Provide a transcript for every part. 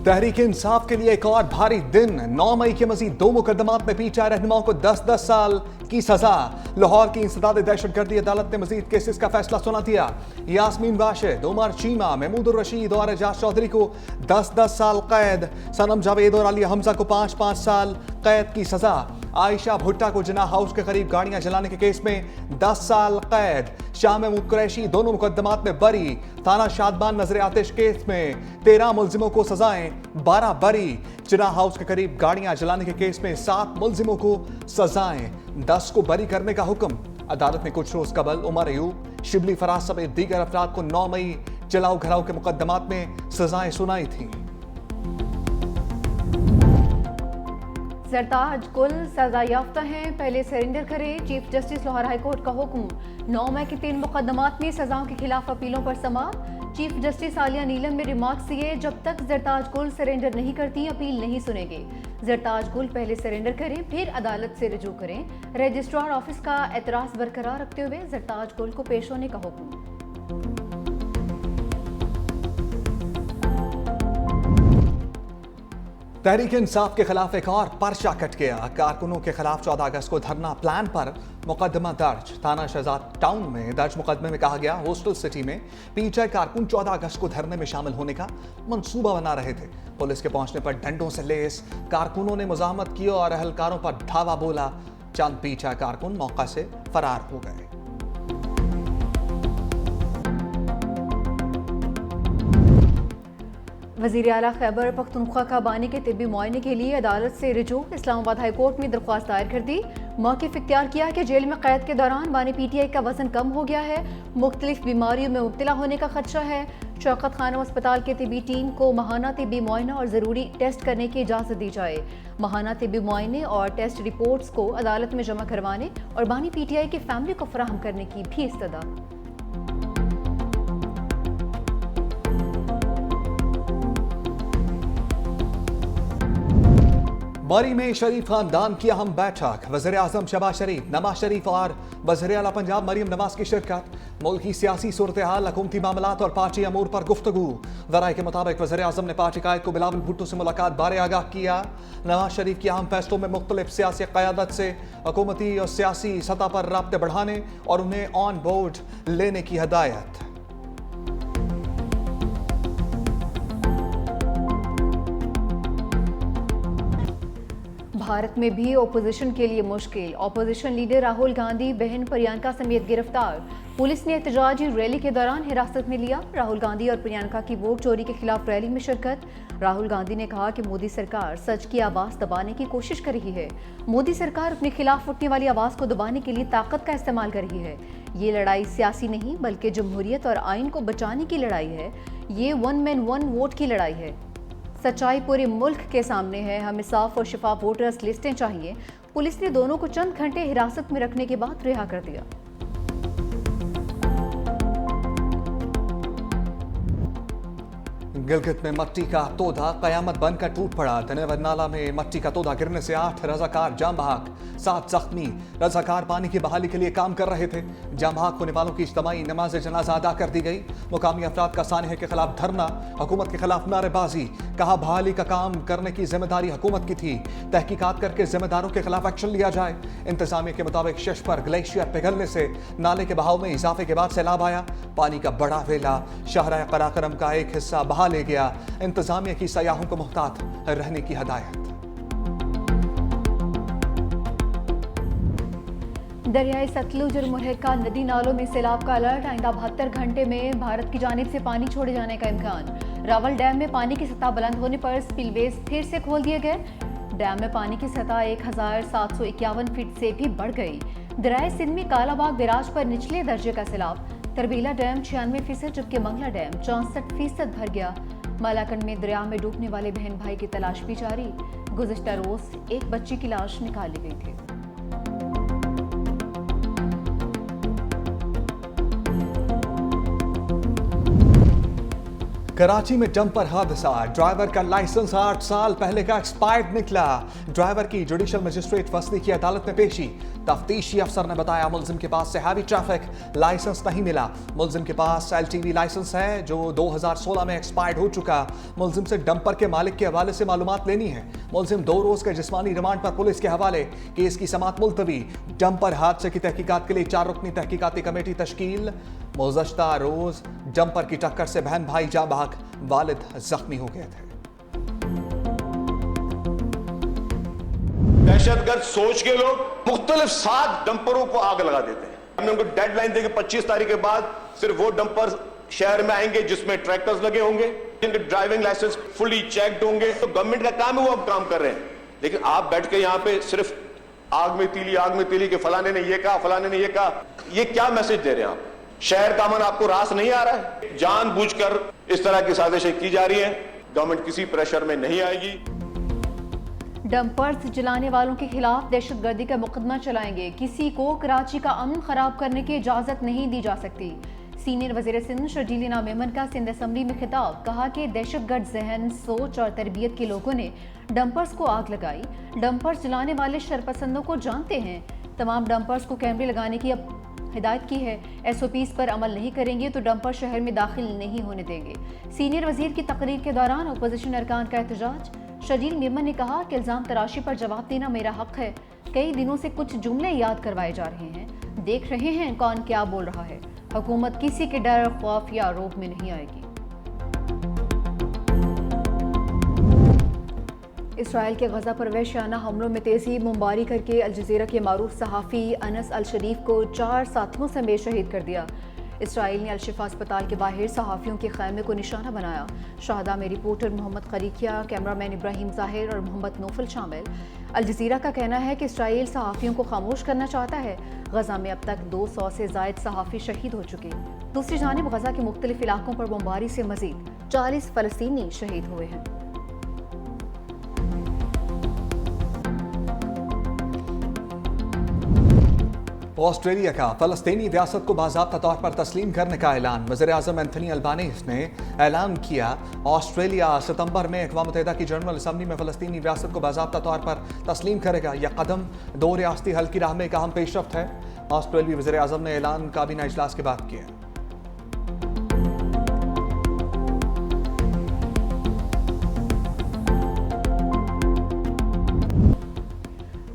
तहरीक इंसाफ के लिए एक और भारी दिन। 9 मई के मजीद 2 मुकदमात में पीटीआई रहनुमाओं को 10-10 साल की सजा। लाहौर की इंसदाद दहशतगर्दी अदालत ने मजीद केसेस का फैसला सुना दिया। यास्मीन राशिद, उमर चीमा, महमूद रशीद और एजाज चौधरी को 10-10 साल कैद। सनम जावेद और अली हमजा को 5-5 साल कैद की सजा। आयशा भुट्टा को जिना हाउस के करीब गाड़ियां जलाने के केस में 10 साल कैद। शाह महमूद कुरैशी दोनों मुकदमात में बरी। थाना शादबान नजर आतिश केस में 13 मुलजिमों को सजाएं, 12 बरी। जिना हाउस के करीब गाड़ियां जलाने के केस में 7 मुलजिमों को सजाएं, 10 को बरी करने का हुक्म। अदालत ने कुछ रोज कबल उमर अयूब, शिबली फराज समेत दीगर अफराद को 9 मई जलाओ घराओ के मुकदमात में सजाएं सुनाई थी। सरताज गुल सजा याफ्ता हैं, पहले सरेंडर करें। Chief justice Lahore high court का हुक्म। 9 मई के 3 मुकदमात में सजाओं के खिलाफ अपीलों पर समाअत। चीफ जस्टिस आलिया नीलम ने रिमार्क्स दिए, जब तक जरताज गुल सरेंडर नहीं करती अपील नहीं सुनेंगे। जरताज गुल पहले सरेंडर करें, फिर अदालत से रजू करें। रजिस्ट्रार ऑफिस का एतराज बरकरार रखते हुए जरताज गुल को पेश होने का हुक्म। तहरीक इंसाफ के खिलाफ एक और पर्चा कट गया। कारकुनों के खिलाफ 14 अगस्त को धरना प्लान पर मुकदमा दर्ज। थाना शहजाद टाउन में दर्ज मुकदमे में कहा गया, होस्टल सिटी में पीटीआई कारकुन 14 अगस्त को धरने में शामिल होने का मंसूबा बना रहे थे। पुलिस के पहुंचने पर डंडों से लेस कारकुनों ने मुजाहमत की और अहलकारों पर धावा बोला। चंद पीटीआई कारकुन मौका से फरार हो गए। वज़ीर आला खैबर पख्तूनख्वा का बानी के तिब्बी मुआयने के लिए अदालत से रिजू। इस्लामाबाद हाई कोर्ट में दरख्वास्त दायर कर दी। मौक़िफ़ इख्तियार किया कि जेल में कैद के दौरान बानी पीटीआई का वजन कम हो गया है, मुख्तलिफ बीमारियों में मुब्तला होने का खदशा है। शौकत खानम अस्पताल के तिब्बी टीम को माहाना तिब्बी मुआयना और ज़रूरी टेस्ट करने की इजाज़त दी जाए। माहाना तिब्बी मुआयने और टेस्ट रिपोर्ट्स को अदालत में जमा करवाने और बानी पीटीआई की फैमिली को फराहम करने की भी इस्तदा। बरी में शरीफ खानदान की अहम बैठक। वज़ीर आज़म शहबाज शरीफ, नवाज शरीफ और वज़ीर आला पंजाब मरियम नवाज की शिरकत। मुल्क की सियासी सूरत हाल, हुकूमती मामलात और पार्टी अमूर पर गुफ्तगू। ज़राए के मुताबिक वज़ीर आज़म ने पार्टी कायद को बिलावल भुट्टो से मुलाकात बारे आगाह किया। नवाज शरीफ की अहम फैसलों में मुख्तलिफ सियासी क़यादत से हुकूमती और सियासी सतह पर राब्ते बढ़ाने और उन्हें ऑन बोर्ड लेने की हदायत। भारत में भी ओपोजिशन के लिए मुश्किल। ओपोजिशन लीडर राहुल गांधी बहन प्रियंका समेत गिरफ्तार। पुलिस ने एहतजाजी रैली के दौरान हिरासत में लिया। राहुल गांधी और प्रियंका की वोट चोरी के खिलाफ रैली में शिरकत। राहुल गांधी ने कहा कि मोदी सरकार सच की आवाज़ दबाने की कोशिश कर रही है। मोदी सरकार अपने खिलाफ उठने वाली आवाज़ को दबाने के लिए ताकत का इस्तेमाल कर रही है। ये लड़ाई सियासी नहीं बल्कि जमहूरियत और आइन को बचाने की लड़ाई है। ये 1 मैन 1 वोट की लड़ाई है। सच्चाई पूरे मुल्क के सामने है। हमें साफ और शफाफ वोटर्स लिस्टें चाहिए। पुलिस ने दोनों को चंद घंटे हिरासत में रखने के बाद रिहा कर दिया। गिलगित में मट्टी का तोदा कयामत बनकर टूट पड़ा। धनेवर नाला में मट्टी का तोदा गिरने से 8 रजाकार जाम बहाक, 7 जख्मी। रजाकार पानी की बहाली के लिए काम कर रहे थे। जाम बहाक होने वालों की इज्तिमाई नमाज जनाजा अदा कर दी गई। मुकामी अफराद का सानहे के खिलाफ धरना, हुकूमत के खिलाफ नारेबाजी। कहा बहाली का काम करने की जिम्मेदारी हुकूमत की थी। तहकीकात करके जिम्मेदारों के खिलाफ एक्शन लिया जाए। इंतजामिया के मुताबिक शश पर ग्लेशियर पिघलने से नाले के बहाव में इजाफे के बाद सैलाब आया। पानी का बड़ा वेला शाहराह कराकरम का एक हिस्सा बहा ले गया। इंतजामिया की सयाहों को मुहतात रहने की हदायत। दरियाई सतलुज और मुरहका नदी नालों में सैलाब का अलर्ट। आइंदा 72 घंटे में भारत की जानिब से पानी छोड़े जाने का इम्कान। रावल डैम में पानी की सतह बुलंद होने पर स्पिलवेज फिर से खोल दिए गए। डैम में पानी की सतह 1751 फीट से भी बढ़ गई। दरियाई सिंध में कालाबाग बैराज पर निचले दर्जे का सैलाब। तरबीला डैम 96%, जबकि मंगला डैम 64% भर गया। मालाकंड में दरिया में डूबने वाले बहन भाई की तलाश भी जारी। गुज़िश्ता रोज एक बच्ची की लाश निकाली गई थी। कराची में डंपर हादसा, ड्राइवर का लाइसेंस 8 साल पहले का एक्सपायर्ड निकला। ड्राइवर की जुडिशल मजिस्ट्रेट वसती की अदालत में पेशी। तफ्तीशी अफसर ने बताया मुलजिम के पास से हैवी ट्रैफिक लाइसेंस नहीं मिला। मुलजिम के पास LTV लाइसेंस है जो 2016 में एक्सपायर्ड हो चुका। मुलजिम से डंपर के मालिक के हवाले से मालूमात लेनी है। मुलजिम 2 रोज के जिस्मानी रिमांड पर पुलिस के हवाले। केस की समाअत मुलतवी। डंपर हादसे की तहकीकात के लिए 4 रुकनी तहकीकाती कमेटी तश्कील। गुज़श्ता रोज डंपर की टक्कर से बहन भाई जाँ बहक, वालिद जख्मी हो गए थे। दहशतगर्द सोच के लोग मुख्तलिफ 7 डंपरों को आग लगा देते हैं। हमने उनको डेडलाइन देके 25 तारीख के बाद सिर्फ वो डंपर शहर में आएंगे जिसमें ट्रैक्टर्स लगे होंगे, जिनके ड्राइविंग लाइसेंस फुली चेक्ड होंगे। तो गवर्नमेंट का काम है, वो अब काम कर रहे हैं। लेकिन आप बैठ के यहाँ पे सिर्फ आग में तीली के फलाने ने ये कहा, फलाने ने ये कहा, ये क्या मैसेज दे रहे हैं आप? शहर का अमन आपको रास नहीं आ रहा है? जानबूझकर इस तरह की साजिशें की जा रही हैं। गवर्नमेंट किसी प्रेशर में नहीं आएगी। डंपर्स जलाने वालों के खिलाफ दहशतगर्दी का मुकदमा चलाएंगे। किसी को कराची का अमन खराब करने की इजाजत नहीं दी जा सकती। सीनियर वज़ीर सिंध शर्जील इनाम मेमन का सिंध असम्बली में खिताब। कहा कि दहशतगर्द जहन, सोच और तरबियत के लोगों ने डंपर्स को आग लगाई। डंपर्स जलाने वाले शरपसंदों को जानते हैं। तमाम डंपर्स को कैमरे लगाने की अब हिदायत की है। SOPs पर अमल नहीं करेंगे तो डंपर शहर में दाखिल नहीं होने देंगे। सीनियर वजीर की तकरीर के दौरान अपोजिशन अरकान का एहतजाज। शर्जील मेमन ने कहा कि इल्ज़ाम तराशी पर जवाब देना मेरा हक है। कई दिनों से कुछ जुमले याद करवाए जा रहे हैं। देख रहे हैं कौन क्या बोल रहा है। हुकूमत किसी के डर, खौफ या आरोप में नहीं आएगी। इसराइल के गजा पर वहशियाना हमलों में तेजी मुंबारी करके अल जज़ीरा के मारूफ सहाफ़ी अनस अल शरीफ को 4 साथियों समेत शहीद कर दिया। इसराइल ने अल-शिफा अस्पताल के बाहर सहाफ़ियों के खैमे को निशाना बनाया। शहदा में रिपोर्टर मोहम्मद क़रीकिया, कैमरामैन इब्राहिम ज़ाहिर और मोहम्मद नौफल शामिल। अल जज़ीरा का कहना है कि इसराइल सहाफ़ियों को खामोश करना चाहता है। गजा में अब तक 200 से ज़ायद सहाफ़ी शहीद हो चुके। दूसरी जानिब गजा के मुख्तलिफ इलाकों पर बमबारी से मज़ीद 40 फ़लस्तीनी शहीद हुए हैं। ऑस्ट्रेलिया का फ़लस्तीनी रियासत को बाज़ाब्ता तौर पर तस्लीम करने का ऐलान। वज़ीर-ए-आज़म एंथनी अल्बानीज़ ने ऐलान किया ऑस्ट्रेलिया सितंबर में अक़वाम मुत्तहिदा की जनरल असम्बली में फ़लस्तीनी रियासत को बाज़ाब्ता तौर पर तस्लीम करेगा। यह कदम 2 रियासती हल की राह में एक अहम पेशरफ्त है। ऑस्ट्रेलियाई वज़ीर-ए-आज़म ने ऐलान काबीना इजलास के बाद किया।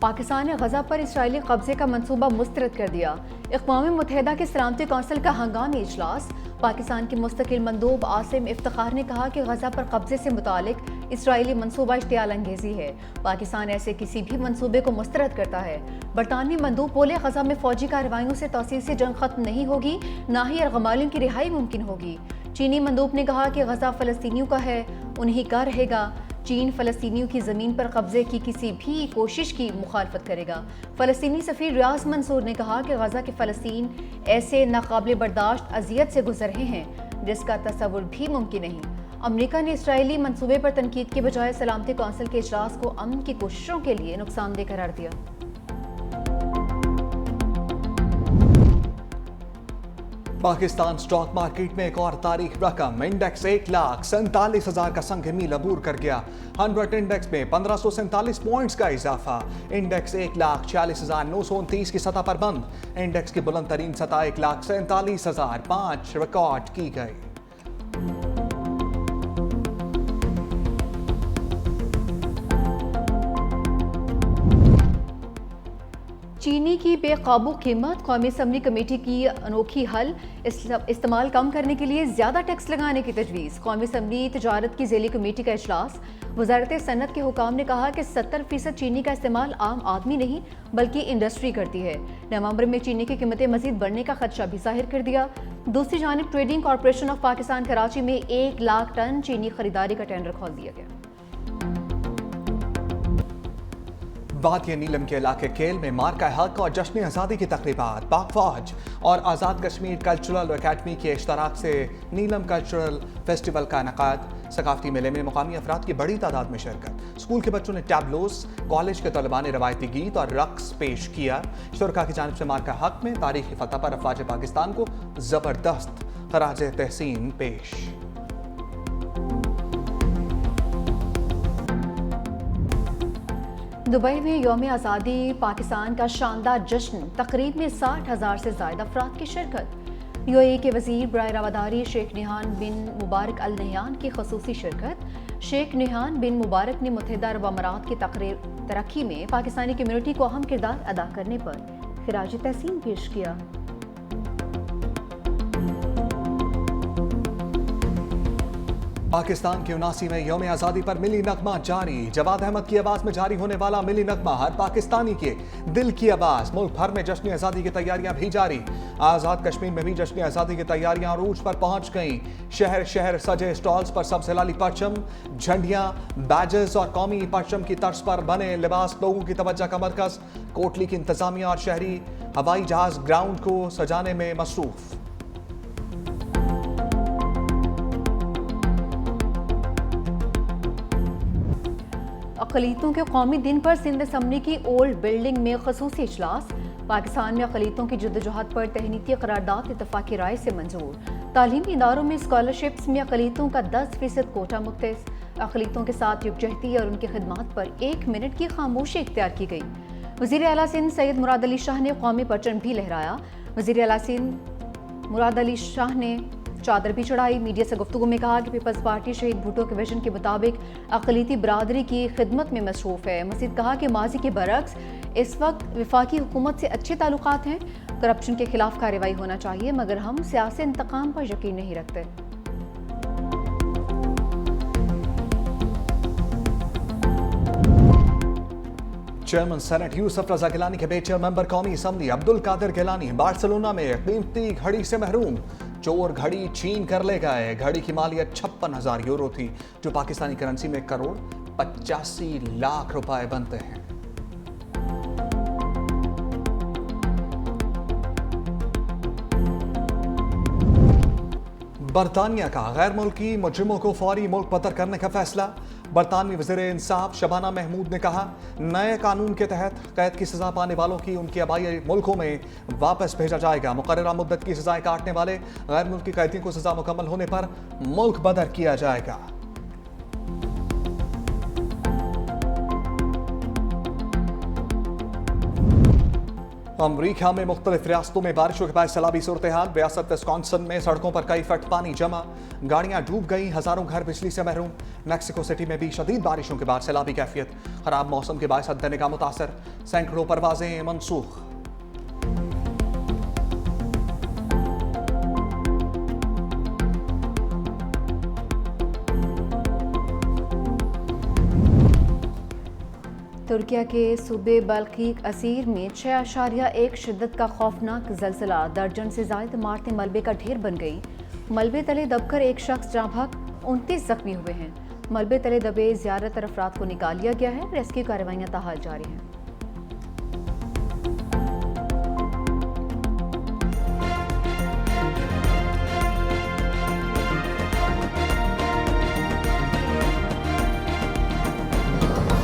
पाकिस्तान ने गजा पर इसराइली कब्जे का मंसूबा मुस्तरद कर दिया। अक़वाम मुत्तहिदा के सलामती कौंसिल का हंगामी इजलास। पाकिस्तान के मुस्तकिल मंदूब आसिम इफ्तिखार ने कहा कि गजा पर कब्जे से मुतालिक इसराइली मंसूबा इश्तियाल अंगेज़ी है। पाकिस्तान ऐसे किसी भी मंसूबे को मुस्तरद करता है। बरतानवी मंदूब बोले गजा में फौजी कार्रवाइयों से तौसील से जंग खत्म नहीं होगी, ना ही यरगमालियों की रिहाई मुमकिन होगी। चीनी मंदूब ने कहा कि गजा फ़लस्तीनियों का है, उन्हीं का रहेगा। चीन फ़लस्तीनियों की ज़मीन पर कब्जे की किसी भी कोशिश की मुखालफत करेगा। फ़लस्तीनी सफ़ीर रियाज मंसूर ने कहा कि गजा के फ़लस्तीन ऐसे नाकाबिल बर्दाश्त अजियत से गुजर रहे हैं जिसका तसव्वुर भी मुमकिन नहीं। अमरीका ने इसराइली मंसूबे पर तनकीद के बजाय सलामती कौंसिल के इजलास को अमन की कोशिशों के लिए नुकसानदेह करार दिया। पाकिस्तान स्टॉक मार्केट में एक और तारीख रकम। इंडेक्स 1,47,000 का संग मील अबूर कर गया। 100 इंडेक्स में 1547 पॉइंट्स का इजाफा। इंडेक्स 1,46,929 की सतह पर बंद। इंडेक्स की बुलंद तरीन सतह 1,47,005 रिकॉर्ड की गई। चीनी की बेकाबू कीमत, कौमी असम्बली कमेटी की अनोखी हल। इस्तेमाल कम करने के लिए ज़्यादा टैक्स लगाने की तजवीज़। कौमी असम्बली तजारत की ज़ेली कमेटी का इजलास। वज़ारत सनत के हुकाम ने कहा कि 70% चीनी का इस्तेमाल आम आदमी नहीं बल्कि इंडस्ट्री करती है। नवंबर में चीनी की कीमतें मज़ीद बढ़ने का खदशा भी जाहिर कर दिया। दूसरी जानिब trading corporation of Pakistan Karachi में 1 लाख टन चीनी खरीदारी का टेंडर खोल दिया गया। वादिया नीलम के इलाके केल में मार्का हक और जश्न आज़ादी की तकरीबात। पाक फौज और आज़ाद कश्मीर कल्चरल अकेडमी के इश्तराक से नीलम कल्चरल फेस्टिवल का इनेकाद। सकाफती मेले में मुकामी अफराद की बड़ी तादाद में शिरकत। स्कूल के बच्चों ने टैबलोस, कॉलेज के तलबा ने रवायती गीत और रक्स पेश किया। शुरका की जानिब से मार्का हक में तारीखी फतह पर अफवाज पाकिस्तान को ज़बरदस्त खराज तहसीन पेश। दुबई में यौम आज़ादी पाकिस्तान का शानदार जश्न, तकरीब में 60,000 से ज़ायद अफराद की शिरकत। यूएई के वज़ीर बराए रवादारी शेख नहान बिन मुबारक अल नहयान की खसूसी शिरकत। शेख नहान बिन मुबारक ने मुत्तहिदा अरब अमारात की तरक्की में पाकिस्तानी कम्युनिटी को अहम किरदार अदा करने पर खिराज तहसीन पेश किया। पाकिस्तान के 79वें यौम आज़ादी पर मिली नगमा जारी। जवाद अहमद की आवाज़ में जारी होने वाला मिली नगमा हर पाकिस्तानी के दिल की आवाज़। मुल्क भर में जश्न आज़ादी की तैयारियां भी जारी। आज़ाद कश्मीर में भी जश्न आज़ादी की तैयारियां अरूज पर पहुंच गईं। शहर शहर सजे स्टॉल्स पर सब्ज़ हिलाली परचम, झंडियां, बैजेस और कौमी परचम की तर्ज पर बने लिबास लोगों की तवज्जो का मरकज़। कोटली की इंतजामिया और शहरी हवाई जहाज ग्राउंड को सजाने में मसरूफ। अक़लियतों के कौमी दिन पर सिंध असम्बली की ओल्ड बिल्डिंग में ख़ुसूसी इजलास। पाकिस्तान में अक़लियतों की जद्दोजहद पर तहनीती करारदाद इत्तफ़ाक़ी राय से मंजूर। तालीमी इदारों में स्कॉलरशिप्स में अक़लियतों का 10% कोटा मुख्तस। अक़लियतों के साथ यकजहती और उनकी खिदमात पर 1 मिनट की खामोशी इख्तियार की गई। वज़ीर आला सिंध सैयद मुराद अली शाह ने कौमी परचम भी लहराया। वज़ीर आला सिंध मुराद अली शाह ने चादर भी चढ़ाई। मीडिया से गुफ्तगू में कहा कि पीपल्स पार्टी शहीद भुट्टो के विजन के मुताबिक अक़लियती बरादरी की खिदमत में मसरूफ़ है। मज़ीद कहा कि माजी के बरक्स इस वक्त वफाकी हुकूमत से अच्छे ताल्लुकात हैं। करप्शन के खिलाफ कार्रवाई होना चाहिए, मगर हम सियासी इंतकाम पर यकीन नहीं रखते। चेयरमैन सेनेट यूसुफ रजा गिलानी के बेचेयर मेंबर कौमी असम्बली अब्दुल कादिर गिलानी बार्सिलोना में कीमती घड़ी से महरूम। चोर घड़ी छीन कर ले गए। घड़ी की मालियत 56,000 यूरो थी, जो पाकिस्तानी करेंसी में करोड़ 85 लाख रुपए बनते हैं। बरतानिया का गैर मुल्की मुजरिमों को फौरी मुल्क बदर करने का फैसला। बरतानवी वज़ीर इंसाफ शबाना महमूद ने कहा, नए कानून के तहत कैद की सजा पाने वालों की उनके आबाई मुल्कों में वापस भेजा जाएगा। मुकर्ररा मुद्दत की सजाएं काटने वाले गैर मुल्की कैदियों को सजा मुकम्मल होने पर मुल्क बदर किया जाएगा। अमरीका में मुख्तलिफ रियासतों में बारिशों के बाद सैलाबी सूरत हाल। रियासत विस्कॉन्सिन में सड़कों पर कई फुट पानी जमा, गाड़ियां डूब गई, हजारों घर बिजली से महरूम। मैक्सिको सिटी में भी शदीद बारिशों के बाद सैलाबी कैफियत। खराब मौसम के बायस हद निगाह मुतासर, सैकड़ों परवाजें मनसूख। तुर्किया के सूबे बल्कीक असीर में 6.1 शिद्दत का खौफनाक ज़लज़ला। दर्जन से ज़ायद इमारतें मलबे का ढेर बन गई। मलबे तले दबकर एक शख्स जाँ बहक, 29 जख्मी हुए हैं। मलबे तले दबे ज़्यादातर अफराद को निकाल लिया गया है। रेस्क्यू कार्रवाइयाँ ताहाल जारी हैं।